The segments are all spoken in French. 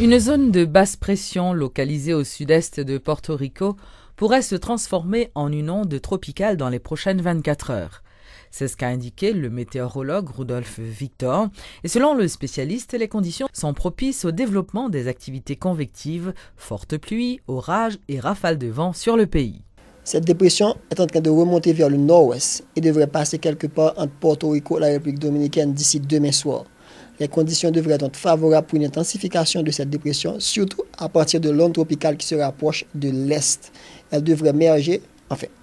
Une zone de basse pression localisée au sud-est de Porto Rico pourrait se transformer en une onde tropicale dans les prochaines 24 heures. C'est ce qu'a indiqué le météorologue Rudolf Victor. Et selon le spécialiste, les conditions sont propices au développement des activités convectives, fortes pluies, orages et rafales de vent sur le pays. Cette dépression est en train de remonter vers le nord-ouest et devrait passer quelque part entre Porto Rico et la République dominicaine d'ici demain soir. Les conditions devraient être favorables pour une intensification de cette dépression, surtout à partir de l'onde tropicale qui se rapproche de l'est. Elle devrait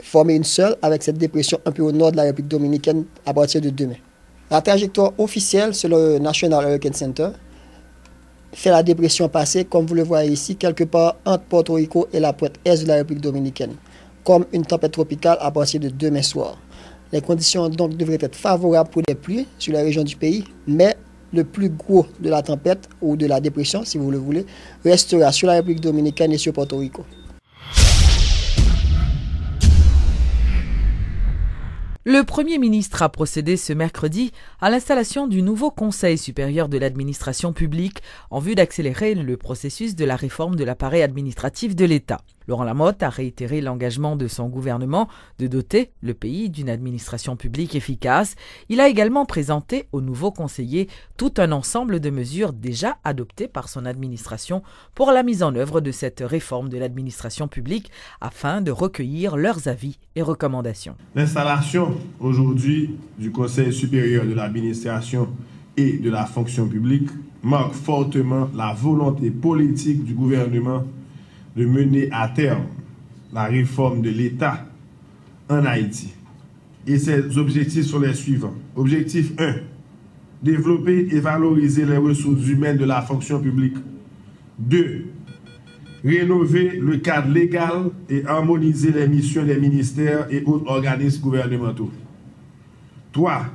former une seule avec cette dépression un peu au nord de la République dominicaine à partir de demain. La trajectoire officielle selon le National Hurricane Center fait la dépression passer, comme vous le voyez ici, quelque part entre Porto Rico et la pointe est de la République dominicaine, comme une tempête tropicale à partir de demain soir. Les conditions donc devraient être favorables pour les pluies sur la région du pays, mais le plus gros de la tempête ou de la dépression, si vous le voulez, restera sur la République dominicaine et sur Porto Rico. Le Premier ministre a procédé ce mercredi à l'installation du nouveau Conseil supérieur de l'administration publique en vue d'accélérer le processus de la réforme de l'appareil administratif de l'État. Laurent Lamotte a réitéré l'engagement de son gouvernement de doter le pays d'une administration publique efficace. Il a également présenté aux nouveaux conseillers tout un ensemble de mesures déjà adoptées par son administration pour la mise en œuvre de cette réforme de l'administration publique afin de recueillir leurs avis et recommandations. L'installation aujourd'hui du Conseil supérieur de l'administration et de la fonction publique marque fortement la volonté politique du gouvernement de mener à terme la réforme de l'État en Haïti. Et ces objectifs sont les suivants. Objectif 1, développer et valoriser les ressources humaines de la fonction publique. 2, rénover le cadre légal et harmoniser les missions des ministères et autres organismes gouvernementaux. 3,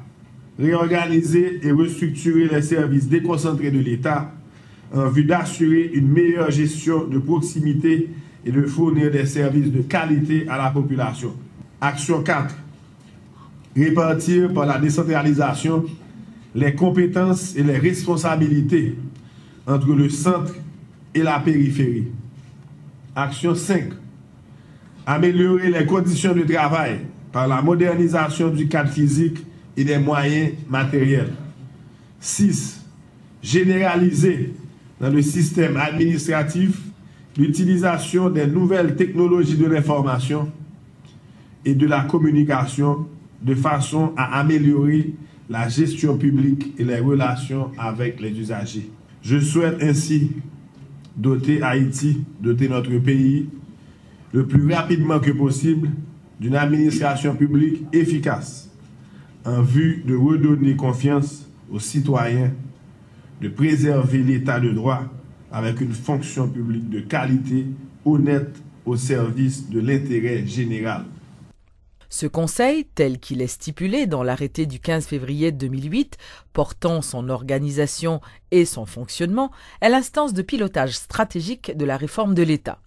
réorganiser et restructurer les services déconcentrés de l'État en vue d'assurer une meilleure gestion de proximité et de fournir des services de qualité à la population. Action 4. Répartir par la décentralisation les compétences et les responsabilités entre le centre et la périphérie. Action 5. Améliorer les conditions de travail par la modernisation du cadre physique et des moyens matériels. 6. Généraliser dans le système administratif l'utilisation des nouvelles technologies de l'information et de la communication de façon à améliorer la gestion publique et les relations avec les usagers. Je souhaite ainsi doter Haïti, doter notre pays le plus rapidement que possible d'une administration publique efficace en vue de redonner confiance aux citoyens, de préserver l'état de droit avec une fonction publique de qualité, honnête, au service de l'intérêt général. Ce conseil, tel qu'il est stipulé dans l'arrêté du 15 février 2008 portant son organisation et son fonctionnement, est l'instance de pilotage stratégique de la réforme de l'État.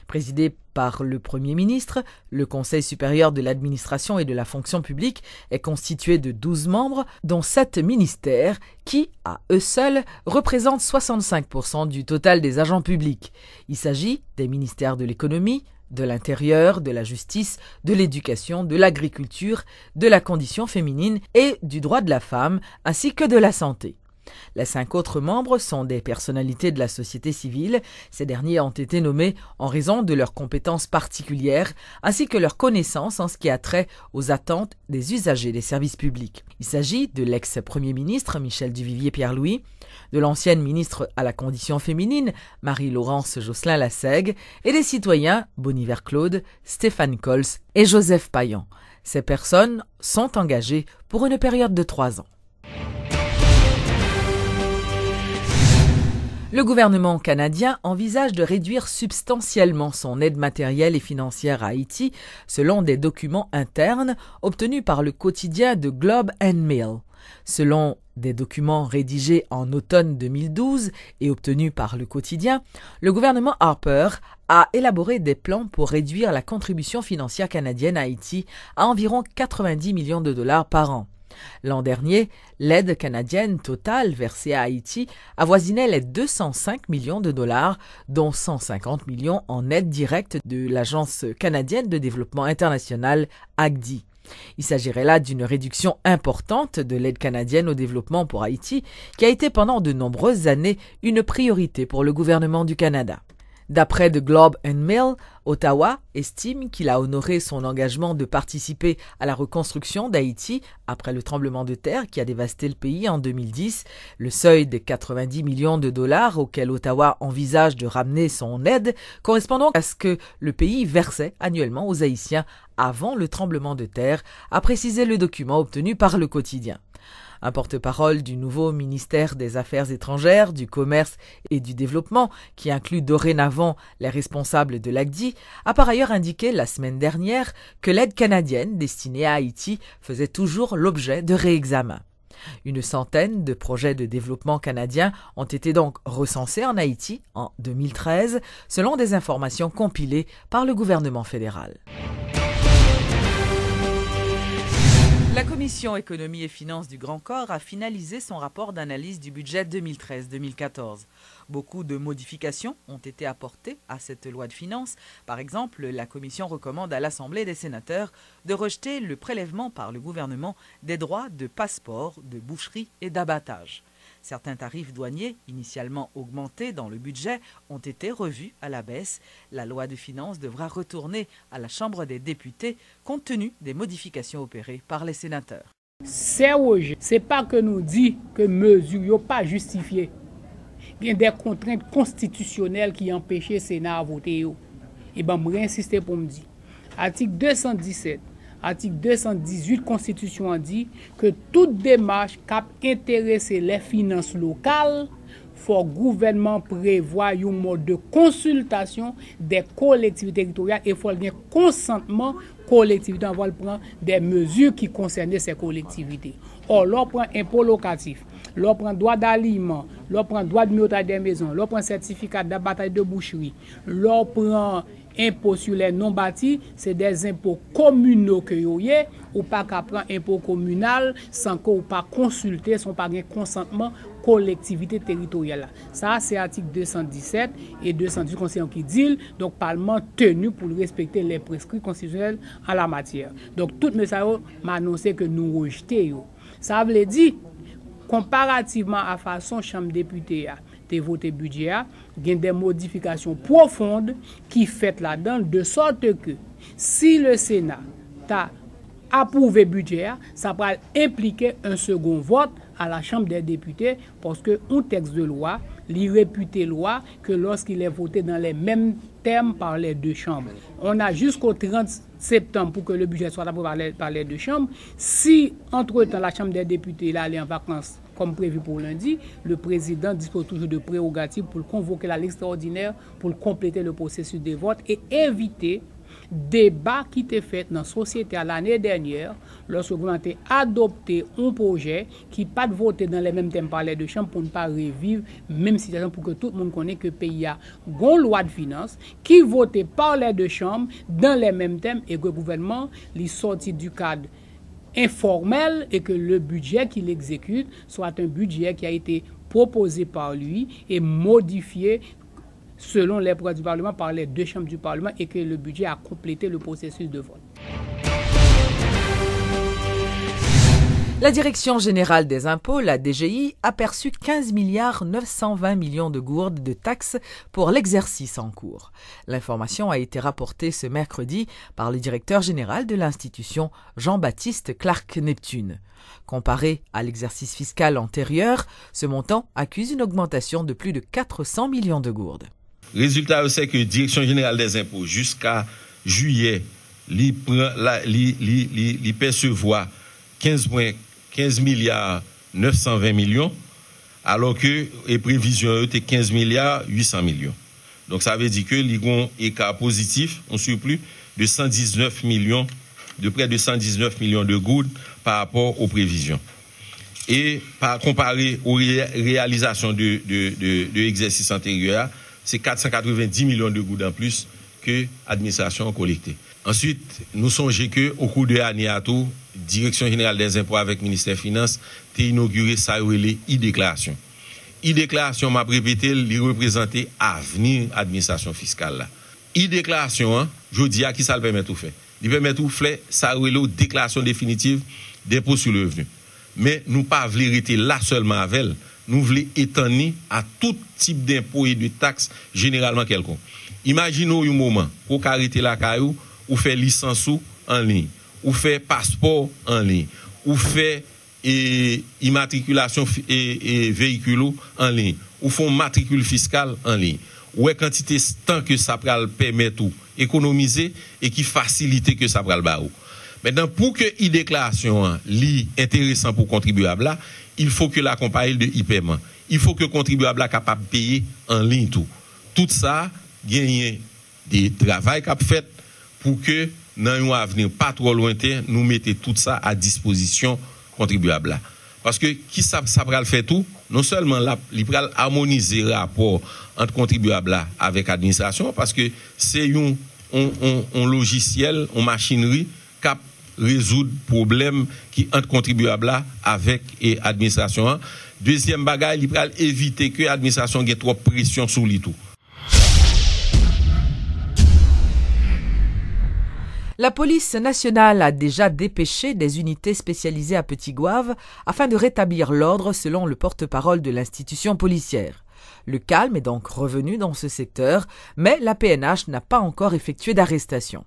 Présidé par le Premier ministre, le Conseil supérieur de l'administration et de la fonction publique est constitué de 12 membres, dont 7 ministères qui, à eux seuls, représentent 65% du total des agents publics. Il s'agit des ministères de l'économie, de l'intérieur, de la justice, de l'éducation, de l'agriculture, de la condition féminine et du droit de la femme, ainsi que de la santé. Les 5 autres membres sont des personnalités de la société civile. Ces derniers ont été nommés en raison de leurs compétences particulières ainsi que leurs connaissances en ce qui a trait aux attentes des usagers des services publics. Il s'agit de l'ex-premier ministre Michel Duvivier-Pierre-Louis, de l'ancienne ministre à la condition féminine Marie-Laurence Jocelyn-Lassègue et des citoyens Boniver Claude, Stéphane Cols et Joseph Payan. Ces personnes sont engagées pour une période de 3 ans. Le gouvernement canadien envisage de réduire substantiellement son aide matérielle et financière à Haïti selon des documents internes obtenus par le quotidien The Globe and Mail. Selon des documents rédigés en automne 2012 et obtenus par le quotidien, le gouvernement Harper a élaboré des plans pour réduire la contribution financière canadienne à Haïti à environ 90 millions de dollars par an. L'an dernier, l'aide canadienne totale versée à Haïti avoisinait les 205 millions de dollars, dont 150 millions en aide directe de l'Agence canadienne de développement international, ACDI. Il s'agirait là d'une réduction importante de l'aide canadienne au développement pour Haïti, qui a été pendant de nombreuses années une priorité pour le gouvernement du Canada. D'après The Globe and Mail, Ottawa estime qu'il a honoré son engagement de participer à la reconstruction d'Haïti après le tremblement de terre qui a dévasté le pays en 2010. Le seuil des 90 millions de dollars auquel Ottawa envisage de ramener son aide correspond donc à ce que le pays versait annuellement aux Haïtiens avant le tremblement de terre, a précisé le document obtenu par Le Quotidien. Un porte-parole du nouveau ministère des Affaires étrangères, du Commerce et du Développement, qui inclut dorénavant les responsables de l'ACDI, a par ailleurs indiqué la semaine dernière que l'aide canadienne destinée à Haïti faisait toujours l'objet de réexamen. Une centaine de projets de développement canadiens ont été donc recensés en Haïti en 2013, selon des informations compilées par le gouvernement fédéral. La Commission économie et finances du Grand Corps a finalisé son rapport d'analyse du budget 2013-2014. Beaucoup de modifications ont été apportées à cette loi de finances. Par exemple, la Commission recommande à l'Assemblée des sénateurs de rejeter le prélèvement par le gouvernement des droits de passeport, de boucherie et d'abattage. Certains tarifs douaniers, initialement augmentés dans le budget, ont été revus à la baisse. La loi de finances devra retourner à la Chambre des députés compte tenu des modifications opérées par les sénateurs. C'est rejet. Ce n'est pas que nous dit que mesures pas justifiées. Il y a des contraintes constitutionnelles qui empêchent le Sénat à voter. Et bien, je vais insister pour me dire. Article 217. Article 218 Constitution dit que toute démarche qui intéresse les finances locales, faut le gouvernement prévoir un mode de consultation des collectivités territoriales et il faut le consentement collectivité va prendre des mesures qui concernent ces collectivités. Or, l'on prend impôt locatif, l'on prend droit d'aliment, l'on prend droit de miotage des maisons, l'on prend certificat d'abattage de boucherie, l'on prend impôt sur les non bâtis, c'est des impôts communaux que vous avez, ou pas qu'à prendre impôt communal sans qu'on pas consulter, sans pas un consentement collectivité territoriale. Ça, c'est article 217 et 218 Constitution qui dit, donc Parlement tenu pour respecter les prescrits constitutionnels en la matière. Donc, tout le monde m'a annoncé que nous rejetons. Ça veut dire, comparativement à la façon Chambre des députés de voter budget, il y a des modifications profondes qui fait là-dedans, de sorte que si le Sénat a approuvé le budget, ça va impliquer un second vote à la Chambre des députés parce qu'un texte de loi, il répute loi que lorsqu'il est voté dans les mêmes termes par les deux chambres. On a jusqu'au 30 septembre pour que le budget soit approuvé par les deux chambres. Si, entre-temps, la Chambre des députés est allée en vacances comme prévu pour lundi, le président dispose toujours de prérogatives pour convoquer la liste extraordinaire pour compléter le processus de vote et éviter débat qui était fait dans la société l'année dernière lorsque le gouvernement a adopté un projet qui pas voté dans les mêmes thèmes par les deux chambres pour ne pas revivre même situation pour que tout le monde connaisse que le pays a une loi de finances qui voté par les deux chambres dans les mêmes thèmes et que le gouvernement est sorti du cadre informel et que le budget qu'il exécute soit un budget qui a été proposé par lui et modifié selon les propositions du Parlement par les deux chambres du Parlement et que le budget a complété le processus de vote. La Direction générale des impôts, la DGI, a perçu 15 920 millions de gourdes de taxes pour l'exercice en cours. L'information a été rapportée ce mercredi par le directeur général de l'institution, Jean-Baptiste Clark-Neptune. Comparé à l'exercice fiscal antérieur, ce montant accuse une augmentation de plus de 400 millions de gourdes. Résultat, c'est que la Direction générale des impôts, jusqu'à juillet, il percevoir 15 milliards 920 millions, alors que les prévisions étaient 15 milliards 800 millions. Donc ça veut dire que les écart positif, on surplus de 119 millions, de près de 119 millions de gourdes par rapport aux prévisions. Et par comparé aux réalisations de l'exercice antérieur, c'est 490 millions de gourdes en plus que l'administration a collecté. Ensuite, nous songeons qu'au cours de l'année à tout, Direction générale des impôts avec ministère des Finances a inauguré ça les e-déclaration. E-déclaration, m'a répété, il représentait l'avenir de l'administration fiscale. Là. E-déclaration, je dis à qui ça le permet tout faire. Il permet tout faire, ça la déclaration définitive d'impôt sur le revenu. Mais nous pas voulons arrêter là seulement avec elle. Nous voulons étendre à tout type d'impôts et de taxes généralement quelconque. Imaginons un moment pour arrêter la caillou ou faire licence en ligne, ou faire passeport en ligne, ou faire immatriculation et véhicule en ligne, ou font matricule fiscale en ligne. Ou est quantité de temps que ça peut permettre tout économiser et qui facilite que ça peut le barreau. Maintenant, pour que e-déclaration li intéressant pour contribuable là, il faut que la compagnie de e-paiement, il faut que le contribuable là capable de payer en ligne tout. Tout ça gagne des travail qu'a fait pour que dans un avenir pas trop lointain, nous mettons tout ça à disposition contribuable là. Parce que qui ça va le faire tout, non seulement là, il va harmoniser le rapport entre contribuable là avec administration, parce que c'est un logiciel, une machinerie qui résoudre problème qui entre contribuable là avec et administration. Deuxième bagage, il va éviter que l'administration ait trop de pression sur lui tout. La police nationale a déjà dépêché des unités spécialisées à Petit-Goâve afin de rétablir l'ordre selon le porte-parole de l'institution policière. Le calme est donc revenu dans ce secteur, mais la PNH n'a pas encore effectué d'arrestation.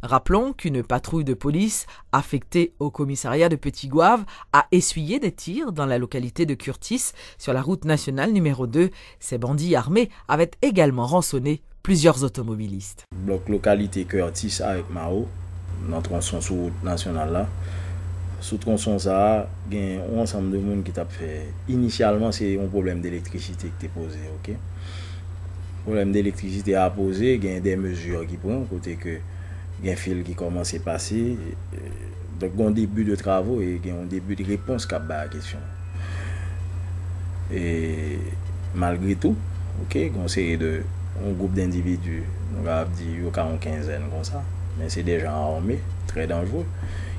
Rappelons qu'une patrouille de police affectée au commissariat de Petit-Goâve a essuyé des tirs dans la localité de Curtis sur la route nationale numéro 2. Ces bandits armés avaient également rançonné plusieurs automobilistes. Bloc localité Curtis avec Mao, notre tronçon sur route nationale là. Sous tronçon ça, il y a un ensemble de monde qui t'a fait. Initialement, c'est un problème d'électricité qui t'est posé, OK? Problème d'électricité à poser, il y a des mesures qui prennent côté que il y a un fil qui commence à passer. Donc, il y a un début de travaux et il y a un début de réponse à la question. Et malgré tout, OK, un groupe d'individus, on va dire, il y a une quinzaine comme ça, mais c'est des gens armés, très dangereux,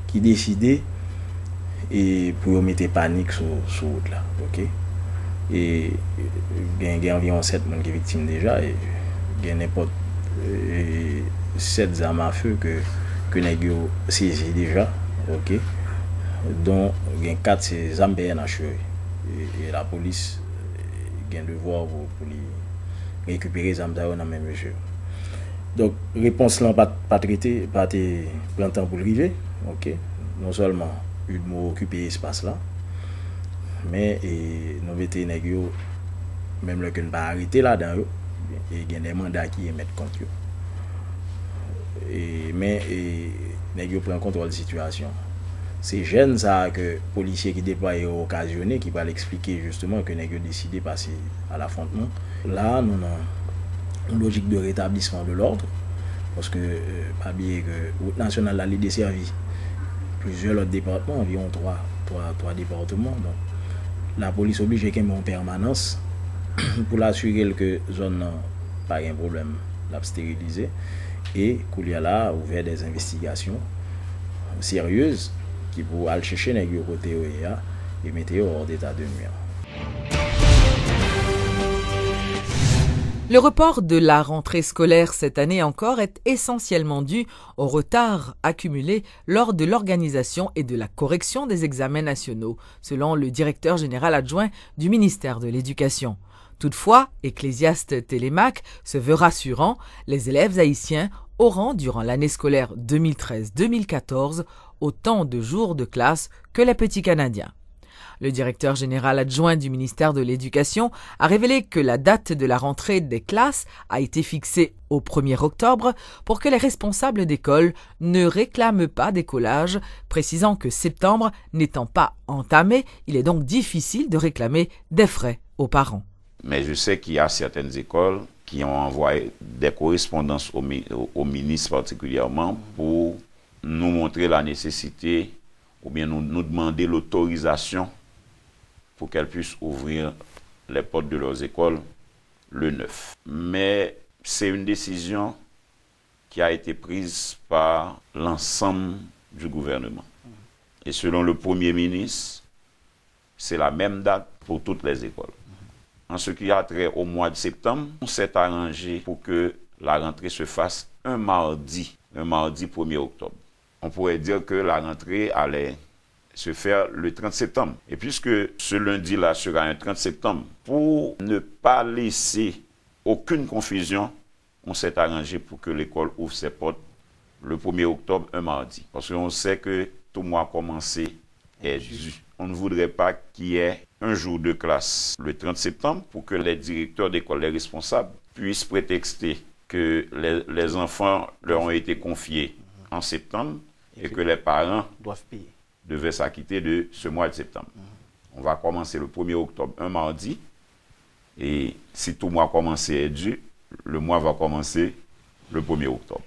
qui décidaient et pour mettre panique sur route là, OK? Et il y a environ 7 personnes qui sont victimes déjà et il y a n'importe 7 armes à feu que nous avons saisi déjà, OK? Dont il y a 4 c'est armes PNH et la police a un devoir pour récupérer les armes dans la même mesure. Donc réponse là pas traité, pas prendre temps pour arriver, OK? Non seulement il m'a occupé l'espace là, mais nous mettons négio même le que ne pas arrêter là-dedans et il y a des mandats qui émettent contre eux. Mais négio prend contrôle de la situation. C'est jeunes ça que policiers qui déploient occasionné qui va l'expliquer justement que négio décidé de passer à l'affrontement. Là nous avons une logique de rétablissement de l'ordre parce que pas oublier que route nationale a desservi plusieurs autres départements, environ 3 départements. Donc, la police oblige qu'il y ait en permanence pour l'assurer que la zone n'a pas de problème de stériliser et qu'il y a là ouvert des investigations sérieuses qui pour aller chercher les côté et mettre hors d'état de nuire. Le report de la rentrée scolaire cette année encore est essentiellement dû au retard accumulé lors de l'organisation et de la correction des examens nationaux, selon le directeur général adjoint du ministère de l'Éducation. Toutefois, Ecclésiaste Télémaque se veut rassurant, les élèves haïtiens auront durant l'année scolaire 2013-2014 autant de jours de classe que les petits Canadiens. Le directeur général adjoint du ministère de l'Éducation a révélé que la date de la rentrée des classes a été fixée au 1er octobre pour que les responsables d'école ne réclament pas décollage, précisant que septembre n'étant pas entamé, il est donc difficile de réclamer des frais aux parents. Mais je sais qu'il y a certaines écoles qui ont envoyé des correspondances au ministre particulièrement pour nous montrer la nécessité ou bien nous demander l'autorisation pour qu'elles puissent ouvrir les portes de leurs écoles le 9. Mais c'est une décision qui a été prise par l'ensemble du gouvernement. Et selon le Premier ministre, c'est la même date pour toutes les écoles. En ce qui a trait au mois de septembre, on s'est arrangé pour que la rentrée se fasse un mardi 1er octobre. On pourrait dire que la rentrée allait se faire le 30 septembre. Et puisque ce lundi-là sera un 30 septembre, pour ne pas laisser aucune confusion, on s'est arrangé pour que l'école ouvre ses portes le 1er octobre, un mardi. Parce qu'on sait que tout mois commencé est dû. On ne voudrait pas qu'il y ait un jour de classe le 30 septembre pour que les directeurs d'école, les responsables, puissent prétexter que les enfants leur ont été confiés en septembre et que les parents doivent payer. Devaient s'acquitter de ce mois de septembre. On va commencer le 1er octobre, un mardi, et si tout mois commencé est dû, le mois va commencer le 1er octobre.